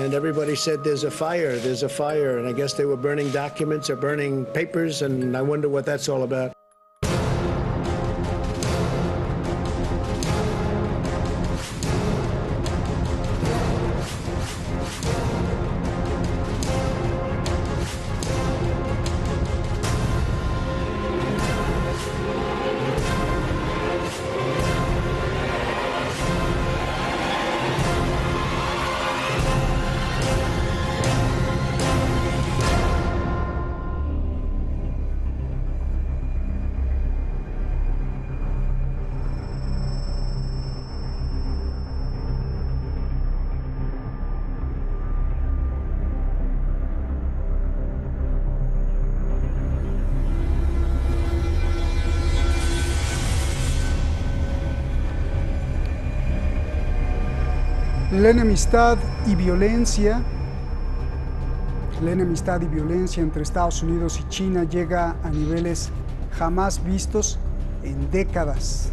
and everybody said, there's a fire, and I guess they were burning documents or burning papers, and I wonder what that's all about. La enemistad y violencia entre Estados Unidos y China llega a niveles jamás vistos en décadas.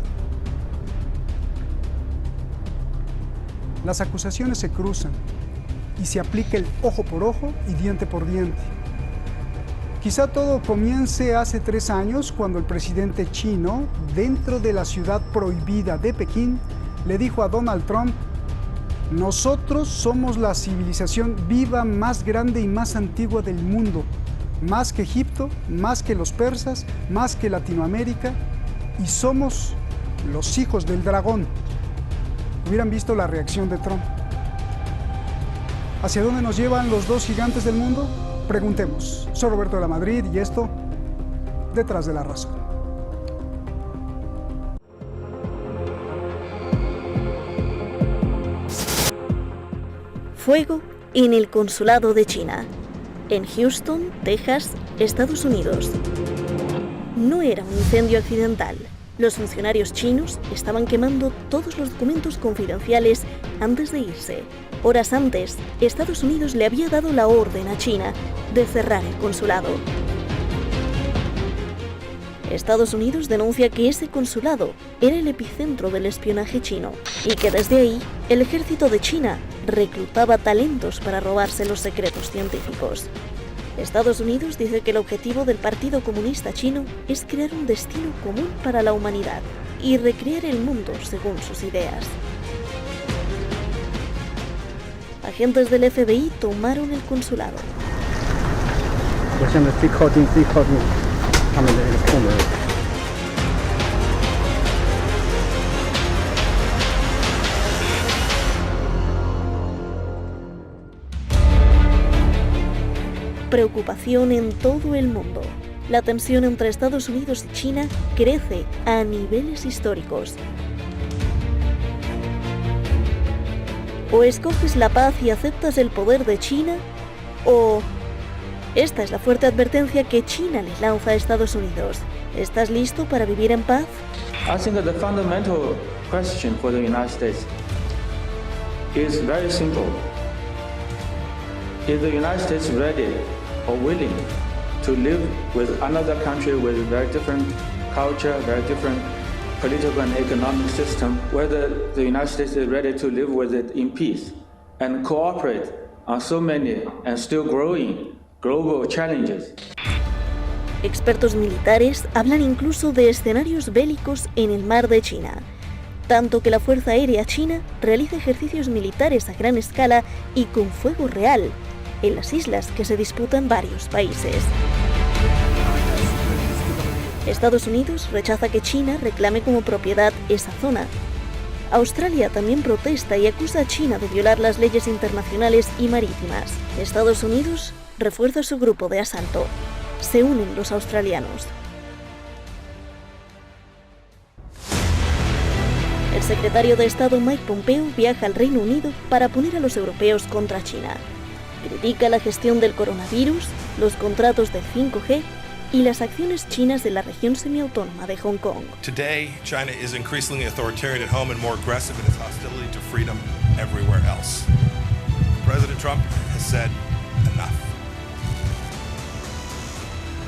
Las acusaciones se cruzan y se aplica el ojo por ojo y diente por diente. Quizá todo comience hace 3 años, cuando el presidente chino, dentro de la ciudad prohibida de Pekín, le dijo a Donald Trump: nosotros somos la civilización viva más grande y más antigua del mundo, más que Egipto, más que los persas, más que Latinoamérica, y somos los hijos del dragón. Hubieran visto la reacción de Trump. ¿Hacia dónde nos llevan los dos gigantes del mundo? Preguntemos. Soy Roberto de la Madrid y esto, Detrás de la Razón. Fuego en el consulado de China, en Houston, Texas, Estados Unidos. No era un incendio accidental. Los funcionarios chinos estaban quemando todos los documentos confidenciales antes de irse. Horas antes, Estados Unidos le había dado la orden a China de cerrar el consulado. Estados Unidos denuncia que ese consulado era el epicentro del espionaje chino y que desde ahí el ejército de China reclutaba talentos para robarse los secretos científicos. Estados Unidos dice que el objetivo del Partido Comunista Chino es crear un destino común para la humanidad y recrear el mundo según sus ideas. Agentes del FBI tomaron el consulado. Preocupación en todo el mundo. La tensión entre Estados Unidos y China crece a niveles históricos. O escoges la paz y aceptas el poder de China, o... Esta es la fuerte advertencia que China les lanza a Estados Unidos. ¿Estás listo para vivir en paz? I think the fundamental question for the United States is very simple. Is the United States ready or willing to live with another country with very different culture, very different political and economic system, whether the United States is ready to live with it in peace and cooperate on so many and still growing global challenges? Expertos militares hablan incluso de escenarios bélicos en el mar de China, tanto que la Fuerza Aérea China realiza ejercicios militares a gran escala y con fuego real en las islas que se disputan varios países. Estados Unidos rechaza que China reclame como propiedad esa zona. Australia también protesta y acusa a China de violar las leyes internacionales y marítimas. Estados Unidos refuerza su grupo de asalto. Se unen los australianos. El secretario de Estado Mike Pompeo viaja al Reino Unido para poner a los europeos contra China. Critica la gestión del coronavirus, los contratos del 5G y las acciones chinas de la región semiautónoma de Hong Kong. Today, China is increasingly authoritarian at home and more aggressive in its hostility to freedom everywhere else. President Trump has said enough.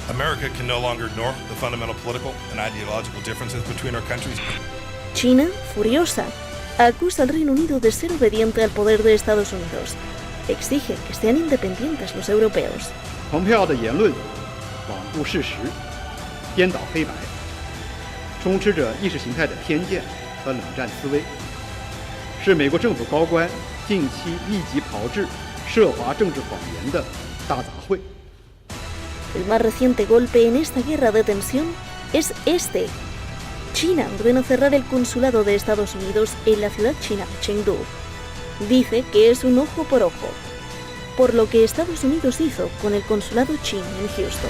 America can no longer ignore the fundamental political and ideological differences between our countries. China, furiosa, acusa al Reino Unido de ser obediente al poder de Estados Unidos exige que sean independientes los europeos. 蓬佩奥的言论罔顾事实，颠倒黑白，充斥着意识形态的偏见和冷战思维，是美国政府高官近期密集炮制涉华政治谎言的大杂烩。 El más reciente golpe en esta guerra de tensión es este. China ordena cerrar el consulado de Estados Unidos en la ciudad china de Chengdu. Dice que es un ojo por ojo, por lo que Estados Unidos hizo con el consulado chino en Houston.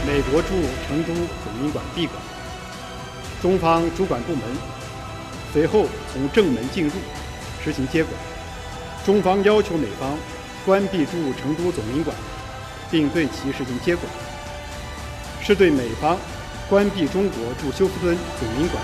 美国驻成都总领馆闭馆，中方主管部门随后从正门进入，实行接管。中方要求美方关闭驻成都总领馆，并对其实行接管，是对美方关闭中国驻休斯敦总领馆。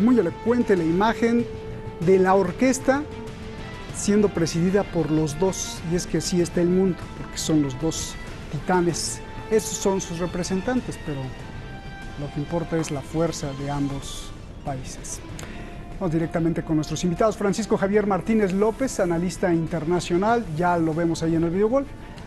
Muy elocuente la imagen de la orquesta siendo presidida por los dos, y es que así está el mundo, porque son los dos titanes. Esos son sus representantes, pero lo que importa es la fuerza de ambos países. Vamos directamente con nuestros invitados. Francisco Javier Martínez López, analista internacional, ya lo vemos ahí en el videogol.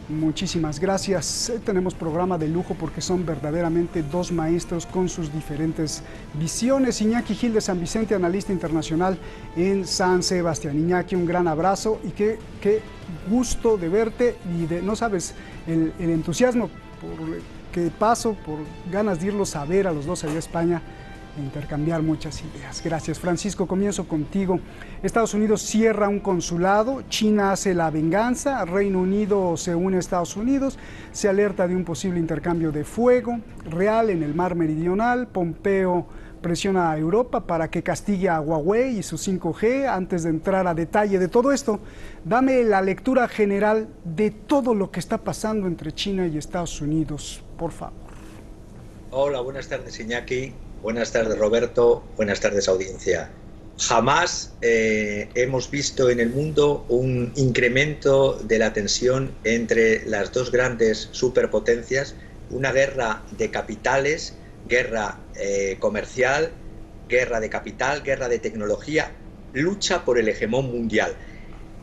Muchísimas gracias. Tenemos programa de lujo porque son verdaderamente dos maestros con sus diferentes visiones. Iñaki Gil de San Vicente, analista internacional en San Sebastián. Iñaki, un gran abrazo y qué gusto de verte y de, no sabes, el entusiasmo que paso por ganas de irlos a ver a los dos allá a España e intercambiar muchas ideas. Gracias. Francisco, comienzo contigo. Estados Unidos cierra un consulado, China hace la venganza, Reino Unido se une a Estados Unidos, se alerta de un posible intercambio de fuego real en el mar meridional, Pompeo presiona a Europa para que castigue a Huawei y su 5G. Antes de entrar a detalle de todo esto, dame la lectura general de todo lo que está pasando entre China y Estados Unidos, por favor. Hola, buenas tardes, Iñaki. Buenas tardes, Roberto. Buenas tardes, audiencia. Jamás hemos visto en el mundo un incremento de la tensión entre las dos grandes superpotencias, una guerra de capitales, guerra comercial, guerra de capital, guerra de tecnología, lucha por el hegemón mundial.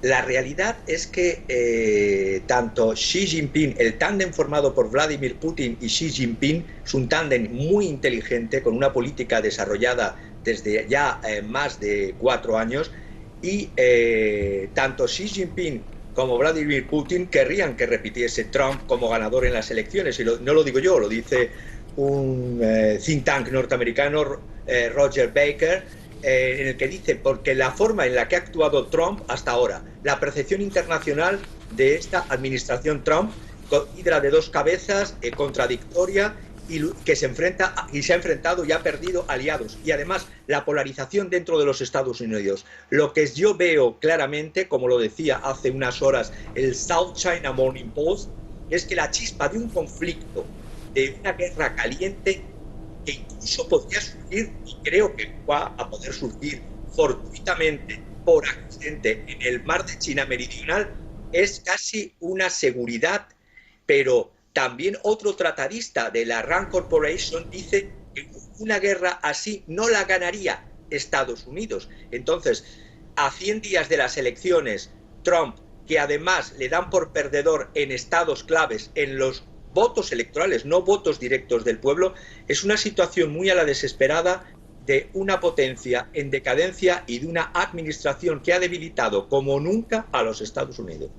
La realidad es que tanto Xi Jinping, el tándem formado por Vladimir Putin y Xi Jinping, es un tándem muy inteligente, con una política desarrollada desde ya más de 4 años, y tanto Xi Jinping como Vladimir Putin querrían que repitiese Trump como ganador en las elecciones, y no lo digo yo, lo dice un think tank norteamericano, Roger Baker, en el que dice, porque la forma en la que ha actuado Trump hasta ahora, la percepción internacional de esta administración Trump, hidra de dos cabezas, contradictoria, y que se enfrenta y se ha enfrentado y ha perdido aliados, y además la polarización dentro de los Estados Unidos. Lo que yo veo claramente, como lo decía hace unas horas el South China Morning Post, es que la chispa de un conflicto, de una guerra caliente, que incluso podría surgir, y creo que va a poder surgir fortuitamente por accidente en el mar de China Meridional, es casi una seguridad. Pero también otro tratadista de la Rand Corporation dice que una guerra así no la ganaría Estados Unidos. Entonces, a 100 días de las elecciones, Trump, que además le dan por perdedor en estados claves, en los votos electorales, no votos directos del pueblo, es una situación muy a la desesperada de una potencia en decadencia y de una administración que ha debilitado como nunca a los Estados Unidos.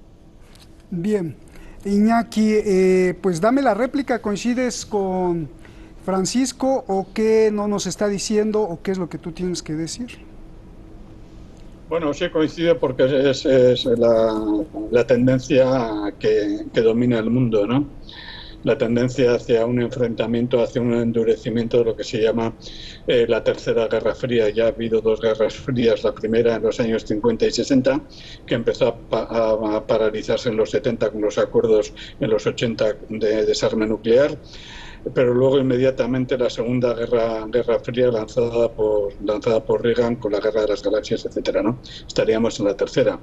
Bien, Iñaki, pues dame la réplica. ¿Coincides con Francisco o qué no nos está diciendo o qué es lo que tú tienes que decir? Bueno, sí coincide porque es la tendencia que domina el mundo, ¿no? La tendencia hacia un enfrentamiento, hacia un endurecimiento de lo que se llama la Tercera Guerra Fría. Ya ha habido 2 guerras frías, la primera en los años 50 y 60, que empezó a paralizarse en los 70 con los acuerdos en los 80 de desarme nuclear. pero luego inmediatamente la Segunda Guerra Fría lanzada por Reagan con la Guerra de las Galaxias, etcétera, ¿no? Estaríamos en la tercera.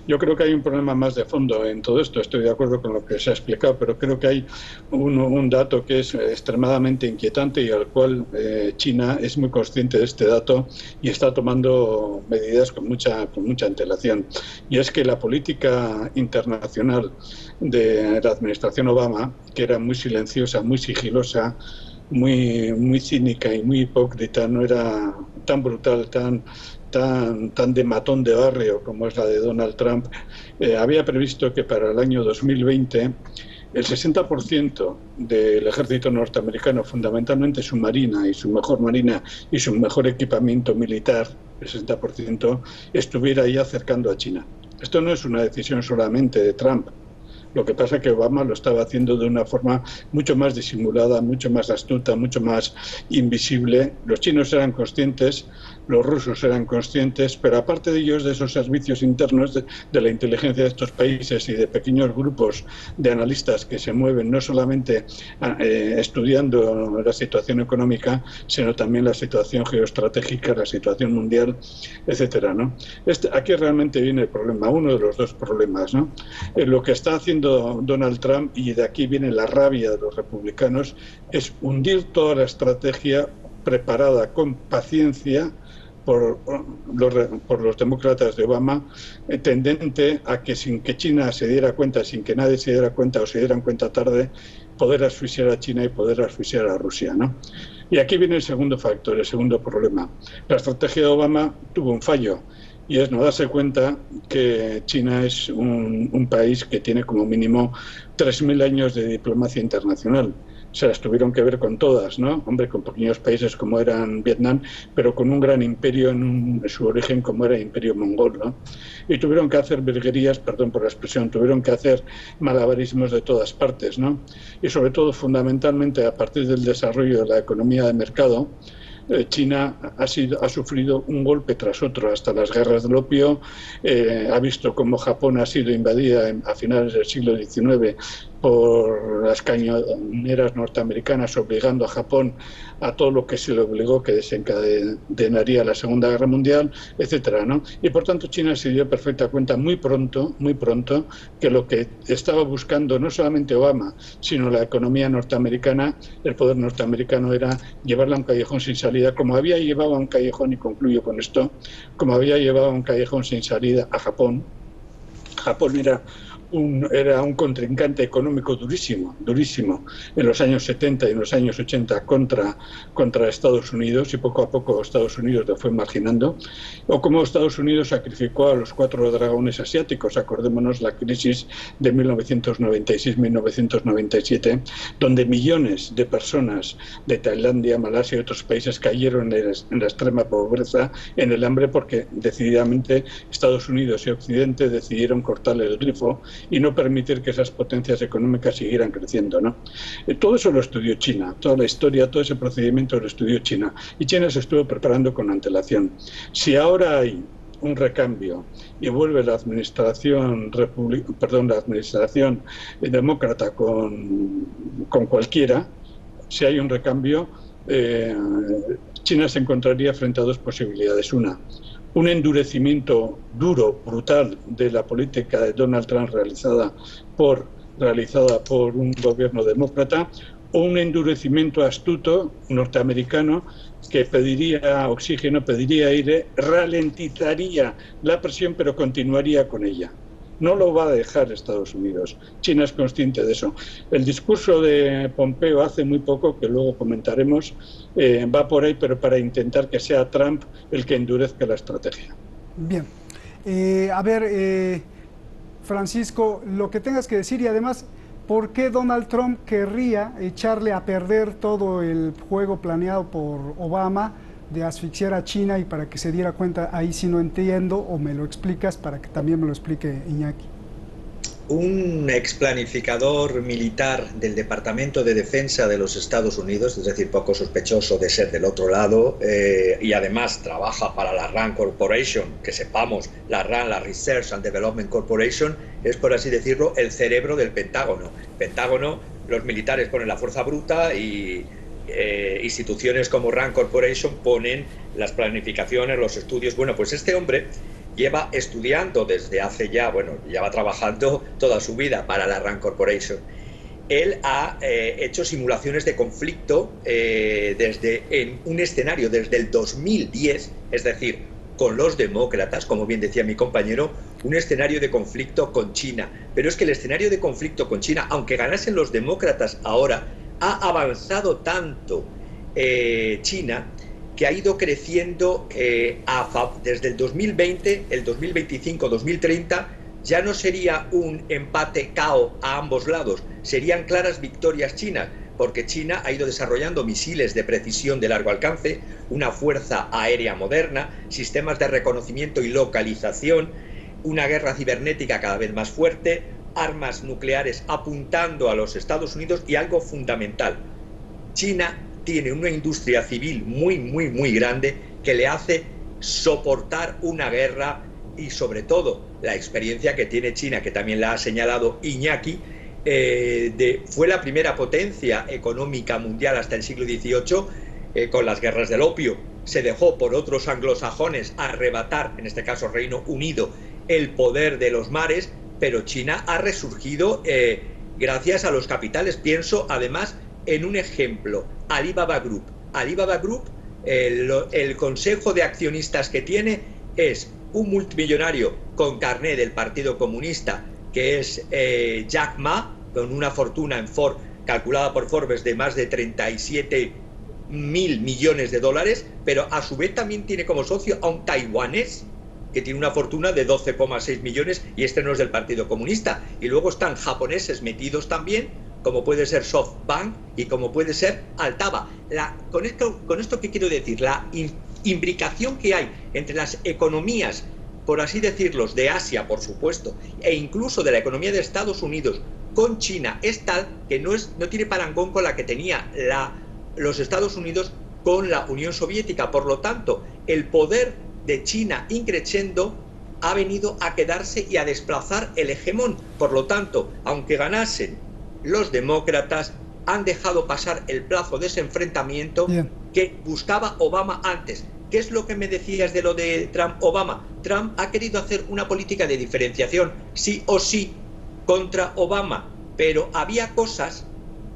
Yo creo que hay un problema más de fondo en todo esto. Estoy de acuerdo con lo que se ha explicado, pero creo que hay un dato que es extremadamente inquietante y al cual China es muy consciente de este dato y está tomando medidas con mucha antelación. Y es que la política internacional de la administración Obama, que era muy silenciosa, muy sigilosa, muy cínica y muy hipócrita, no era tan brutal, tan de matón de barrio como es la de Donald Trump, había previsto que para el año 2020 el 60% del ejército norteamericano, fundamentalmente su marina y su mejor equipamiento militar, el 60%, estuviera ya acercando a China. Esto no es una decisión solamente de Trump. Lo que pasa es que Obama lo estaba haciendo de una forma mucho más disimulada, mucho más astuta, mucho más invisible. Los chinos eran conscientes, los rusos eran conscientes, pero aparte de ellos, de esos servicios internos de la inteligencia de estos países y de pequeños grupos de analistas que se mueven no solamente estudiando la situación económica, sino también la situación geoestratégica, la situación mundial, etcétera, ¿no? Aquí realmente viene el problema, uno de los dos problemas, ¿no? Lo que está haciendo Donald Trump, y de aquí viene la rabia de los republicanos, es hundir toda la estrategia preparada con paciencia por los demócratas de Obama, tendente a que sin que China se diera cuenta, sin que nadie se diera cuenta o se dieran cuenta tarde, poder asfixiar a China y poder asfixiar a Rusia, ¿no? Y aquí viene el segundo factor, el segundo problema. La estrategia de Obama tuvo un fallo, y es no darse cuenta que China es un país que tiene como mínimo 3.000 años de diplomacia internacional. Se las tuvieron que ver con todas, ¿no? Hombre, con pequeños países como eran Vietnam, pero con un gran imperio en su origen como era el imperio mongol, ¿no? Y tuvieron que hacer virguerías, perdón por la expresión, tuvieron que hacer malabarismos de todas partes, ¿no? Y sobre todo, fundamentalmente, a partir del desarrollo de la economía de mercado, China ha sufrido un golpe tras otro, hasta las guerras del opio, ha visto cómo Japón ha sido invadida a finales del siglo XIX por las cañoneras norteamericanas, obligando a Japón a todo lo que se le obligó, que desencadenaría la Segunda Guerra Mundial, etcétera, ¿no? Y por tanto China se dio perfecta cuenta muy pronto, que lo que estaba buscando no solamente Obama, sino la economía norteamericana, el poder norteamericano, era llevarla a un callejón sin salida, como había llevado a un callejón, y concluyo con esto, como había llevado a un callejón sin salida a Japón. Japón era un contrincante económico durísimo en los años 70 y en los años 80 contra Estados Unidos, y poco a poco Estados Unidos lo fue marginando, o como Estados Unidos sacrificó a los 4 dragones asiáticos. Acordémonos la crisis de 1996-1997, donde millones de personas de Tailandia, Malasia y otros países cayeron en la extrema pobreza, en el hambre, porque decididamente Estados Unidos y Occidente decidieron cortarle el grifo y no permitir que esas potencias económicas siguieran creciendo, ¿no? Todo eso lo estudió China, toda la historia, todo ese procedimiento lo estudió China, y China se estuvo preparando con antelación. Si ahora hay un recambio y vuelve la administración demócrata con cualquiera, si hay un recambio, China se encontraría frente a dos posibilidades. Un endurecimiento duro, brutal, de la política de Donald Trump realizada por un gobierno demócrata, o un endurecimiento astuto norteamericano que pediría oxígeno, pediría aire, ralentizaría la presión, pero continuaría con ella. No lo va a dejar Estados Unidos. China es consciente de eso. El discurso de Pompeo hace muy poco, que luego comentaremos, va por ahí, pero para intentar que sea Trump el que endurezca la estrategia. Bien. Francisco, lo que tengas que decir, y además, ¿por qué Donald Trump querría echarle a perder todo el juego planeado por Obama de asfixiar a China? Y para que se diera cuenta, ahí sí no entiendo, o me lo explicas para que también me lo explique Iñaki. Un explanificador militar del Departamento de Defensa de los Estados Unidos, es decir, poco sospechoso de ser del otro lado, y además trabaja para la RAND Corporation, que sepamos, la RAND, la Research and Development Corporation, es, por así decirlo, el cerebro del Pentágono. Pentágono, los militares ponen la fuerza bruta y instituciones como Rand Corporation ponen las planificaciones, los estudios. Bueno, pues este hombre lleva estudiando desde hace ya, bueno, lleva trabajando toda su vida para la Rand Corporation. Él ha hecho simulaciones de conflicto en un escenario desde el 2010, es decir, con los demócratas, como bien decía mi compañero, un escenario de conflicto con China. Pero es que el escenario de conflicto con China, aunque ganasen los demócratas ahora, ha avanzado tanto China que ha ido creciendo desde el 2020, el 2025, 2030, ya no sería un empate KO a ambos lados, serían claras victorias chinas, porque China ha ido desarrollando misiles de precisión de largo alcance, una fuerza aérea moderna, sistemas de reconocimiento y localización, una guerra cibernética cada vez más fuerte, armas nucleares apuntando a los Estados Unidos y algo fundamental, China tiene una industria civil muy grande que le hace soportar una guerra y sobre todo la experiencia que tiene China, que también la ha señalado Iñaki, fue la primera potencia económica mundial hasta el siglo XVIII con las guerras del opio. Se dejó por otros anglosajones arrebatar, en este caso Reino Unido, el poder de los mares, pero China ha resurgido gracias a los capitales. Pienso además en un ejemplo, Alibaba Group. Alibaba Group, el consejo de accionistas que tiene es un multimillonario con carné del Partido Comunista, que es Jack Ma, con una fortuna en Ford calculada por Forbes de más de 37.000 millones de dólares, pero a su vez también tiene como socio a un taiwanés que tiene una fortuna de 12,6 millones y este no es del Partido Comunista. Y luego están japoneses metidos también, como puede ser SoftBank y como puede ser Altaba. Con esto ¿qué quiero decir? La imbricación que hay entre las economías, por así decirlo, de Asia, por supuesto, e incluso de la economía de Estados Unidos con China es tal que no tiene parangón con la que tenía los Estados Unidos con la Unión Soviética. Por lo tanto, el poder de China increciendo ha venido a quedarse y a desplazar el hegemón. Por lo tanto, aunque ganasen los demócratas, han dejado pasar el plazo de ese enfrentamiento que buscaba Obama antes. ¿Qué es lo que me decías de lo de Trump-Obama? Trump ha querido hacer una política de diferenciación, sí o sí, contra Obama, pero había cosas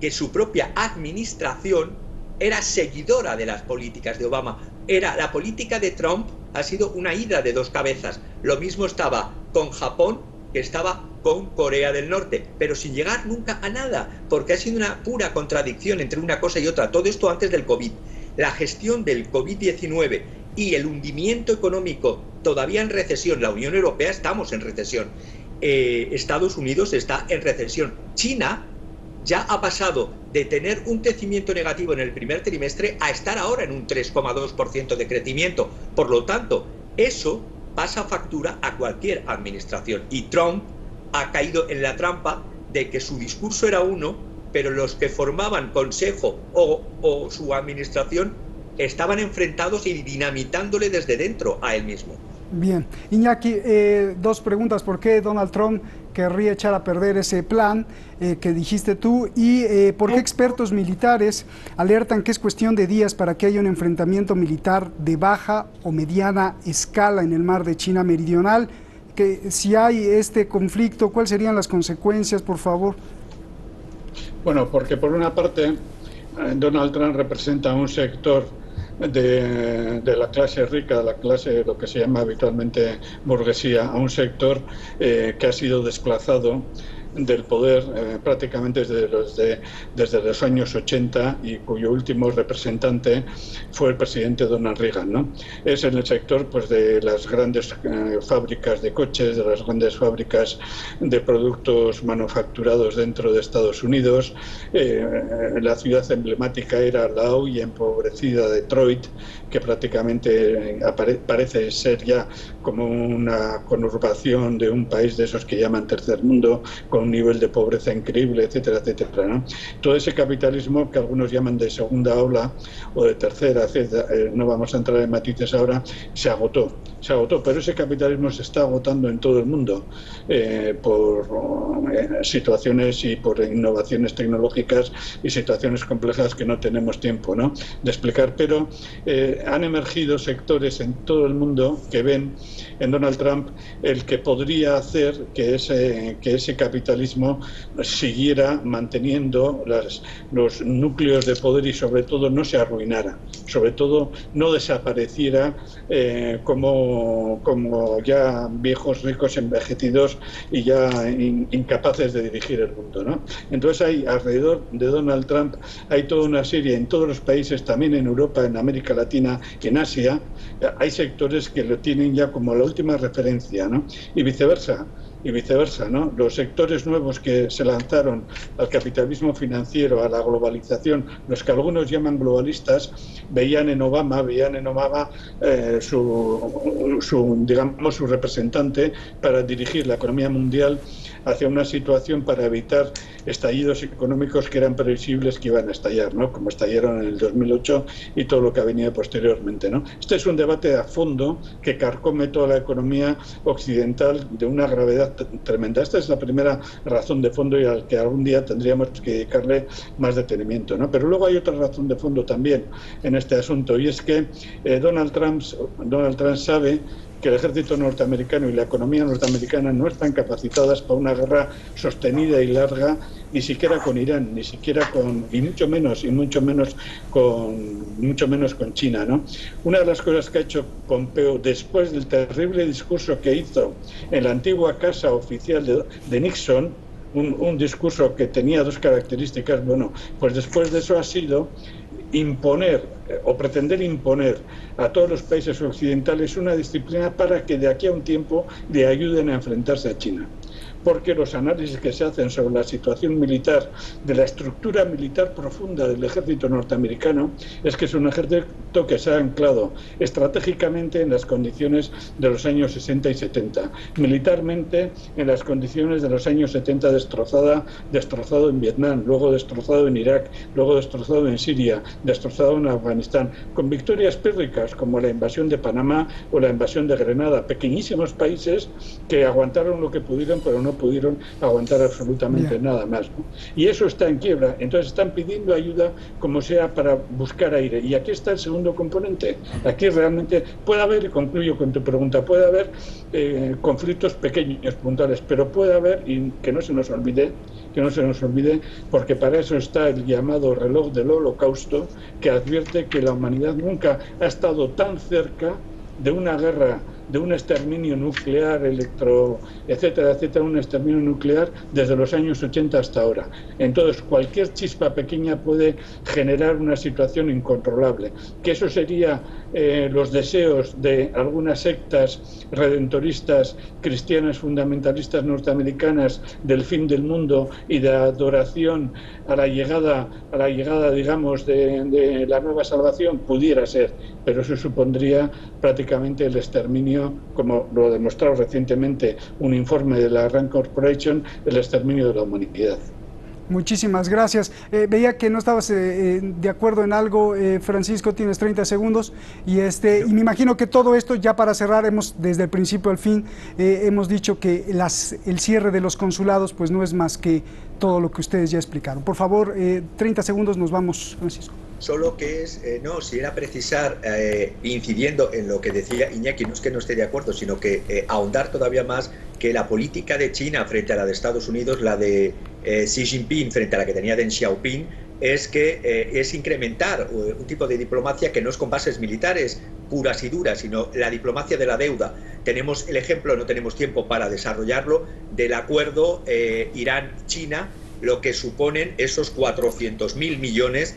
que su propia administración era seguidora de las políticas de Obama. La política de Trump ha sido una hidra de dos cabezas. Lo mismo estaba con Japón que estaba con Corea del Norte, pero sin llegar nunca a nada, porque ha sido una pura contradicción entre una cosa y otra. Todo esto antes del COVID. La gestión del COVID-19 y el hundimiento económico todavía en recesión. La Unión Europea estamos en recesión. Estados Unidos está en recesión. China ya ha pasado de tener un crecimiento negativo en el primer trimestre a estar ahora en un 3,2% de crecimiento. Por lo tanto, eso pasa factura a cualquier administración. Y Trump ha caído en la trampa de que su discurso era uno, pero los que formaban consejo o su administración estaban enfrentados y dinamitándole desde dentro a él mismo. Bien, Iñaki, dos preguntas. ¿Por qué Donald Trump querría echar a perder ese plan que dijiste tú? ¿Y por qué expertos militares alertan que es cuestión de días para que haya un enfrentamiento militar de baja o mediana escala en el mar de China Meridional? Que si hay este conflicto, ¿cuáles serían las consecuencias, por favor? Bueno, porque por una parte Donald Trump representa un sector de la clase rica, la clase, lo que se llama habitualmente burguesía, a un sector que ha sido desplazado del poder prácticamente desde los años 80 y cuyo último representante fue el presidente Donald Reagan, ¿no? Es en el sector pues de las grandes fábricas de coches, de las grandes fábricas de productos manufacturados dentro de Estados Unidos. La ciudad emblemática era la hoy empobrecida Detroit, que prácticamente parece ser ya como una conurbación de un país de esos que llaman tercer mundo, con un nivel de pobreza increíble, etcétera, etcétera, ¿no? Todo ese capitalismo que algunos llaman de segunda ola o de tercera, etcétera, no vamos a entrar en matices ahora, se agotó, pero ese capitalismo se está agotando en todo el mundo por situaciones y por innovaciones tecnológicas y situaciones complejas que no tenemos tiempo, ¿no?, de explicar, pero han emergido sectores en todo el mundo que ven en Donald Trump el que podría hacer que ese capitalismo siguiera manteniendo los núcleos de poder y sobre todo no se arruinara, sobre todo no desapareciera como ya viejos ricos envejecidos y ya incapaces de dirigir el mundo, ¿no? Entonces hay alrededor de Donald Trump hay toda una serie en todos los países, también en Europa, en América Latina, en Asia, hay sectores que lo tienen ya como la última referencia, ¿no? Y viceversa, ¿no? Los sectores nuevos que se lanzaron al capitalismo financiero, a la globalización, los que algunos llaman globalistas, veían en Obama su representante para dirigir la economía mundial hacia una situación para evitar estallidos económicos que eran previsibles que iban a estallar, ¿no?, como estallaron en el 2008 y todo lo que ha venido posteriormente, ¿no? Este es un debate a fondo que carcome toda la economía occidental de una gravedad tremenda. Esta es la primera razón de fondo y al que algún día tendríamos que dedicarle más detenimiento, ¿no? Pero luego hay otra razón de fondo también en este asunto, y es que Donald Trump sabe que el ejército norteamericano y la economía norteamericana no están capacitadas para una guerra sostenida y larga, ni siquiera con Irán, y mucho menos con China, ¿no? Una de las cosas que ha hecho Pompeo después del terrible discurso que hizo en la antigua casa oficial de Nixon, un discurso que tenía dos características, bueno, pues después de eso ha sido imponer o pretender imponer a todos los países occidentales una disciplina para que de aquí a un tiempo le ayuden a enfrentarse a China. Porque los análisis que se hacen sobre la situación militar, de la estructura militar profunda del ejército norteamericano, es que es un ejército que se ha anclado estratégicamente en las condiciones de los años 60 y 70, militarmente en las condiciones de los años 70 destrozado en Vietnam, luego destrozado en Irak, luego destrozado en Siria, destrozado en Afganistán, con victorias pírricas como la invasión de Panamá o la invasión de Grenada, pequeñísimos países que aguantaron lo que pudieron, pero no pudieron aguantar absolutamente nada más, ¿no? Y eso está en quiebra, entonces están pidiendo ayuda como sea para buscar aire. Y aquí está el segundo componente. Aquí realmente puede haber, y concluyo con tu pregunta, puede haber conflictos pequeños, puntuales, pero puede haber, y que no se nos olvide, porque para eso está el llamado reloj del Holocausto, que advierte que la humanidad nunca ha estado tan cerca de una guerra, de un exterminio nuclear, etcétera, un exterminio nuclear desde los años 80 hasta ahora. Entonces, cualquier chispa pequeña puede generar una situación incontrolable. Que eso sería los deseos de algunas sectas redentoristas, cristianas, fundamentalistas norteamericanas del fin del mundo y de adoración a la llegada, digamos, de la nueva salvación, pudiera ser, pero eso supondría prácticamente el exterminio, como lo ha demostrado recientemente un informe de la Rand Corporation, el exterminio de la humanidad. Muchísimas gracias. Veía que no estabas de acuerdo en algo, Francisco, tienes 30 segundos. Y me imagino que todo esto, ya para cerrar, desde el principio al fin, hemos dicho que el cierre de los consulados pues no es más que todo lo que ustedes ya explicaron. Por favor, 30 segundos, nos vamos, Francisco. Solo que si era precisar, incidiendo en lo que decía Iñaki, no es que no esté de acuerdo, sino que ahondar todavía más que la política de China frente a la de Estados Unidos, la de Xi Jinping frente a la que tenía Deng Xiaoping, es incrementar un tipo de diplomacia que no es con bases militares puras y duras, sino la diplomacia de la deuda. Tenemos el ejemplo, no tenemos tiempo para desarrollarlo, del acuerdo Irán-China, lo que suponen esos 400.000 millones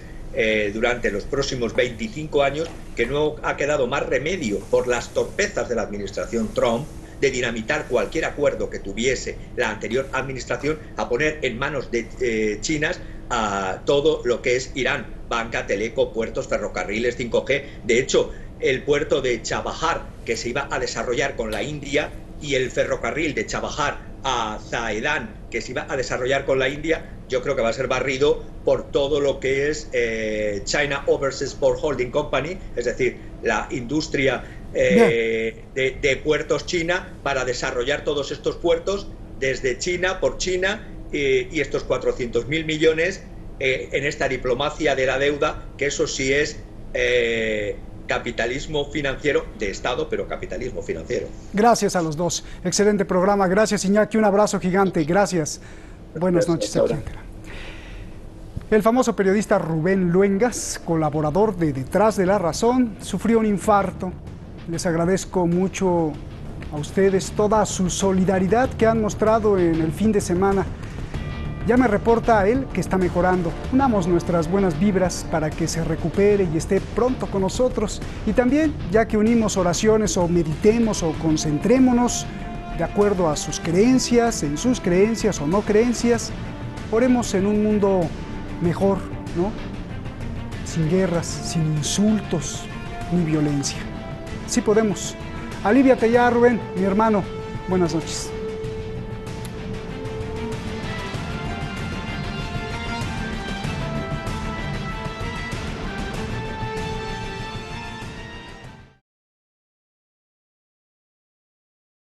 durante los próximos 25 años, que no ha quedado más remedio por las torpezas de la administración Trump de dinamitar cualquier acuerdo que tuviese la anterior administración, a poner en manos de chinas a todo lo que es Irán: banca, teleco, puertos, ferrocarriles, 5G. De hecho, el puerto de Chabahar, que se iba a desarrollar con la India, y el ferrocarril de Chabahar a Zaidan, que se iba a desarrollar con la India, yo creo que va a ser barrido por todo lo que es China Overseas Port Holding Company, es decir, la industria de puertos china, para desarrollar todos estos puertos desde China, por China, y estos 400.000 millones en esta diplomacia de la deuda, que eso sí es capitalismo financiero de Estado, pero capitalismo financiero. Gracias a los dos. Excelente programa. Gracias, Iñaki. Un abrazo gigante. Gracias. Buenas noches. Aquí en Teherán. El famoso periodista Rubén Luengas, colaborador de Detrás de la Razón, sufrió un infarto. Les agradezco mucho a ustedes toda su solidaridad que han mostrado en el fin de semana. Ya me reporta a él que está mejorando. Unamos nuestras buenas vibras para que se recupere y esté pronto con nosotros. Y también, ya que unimos oraciones o meditemos o concentrémonos de acuerdo a sus creencias, en sus creencias o no creencias, oremos en un mundo mejor, ¿no? Sin guerras, sin insultos ni violencia. Sí podemos. Aliviate ya, Rubén, mi hermano. Buenas noches.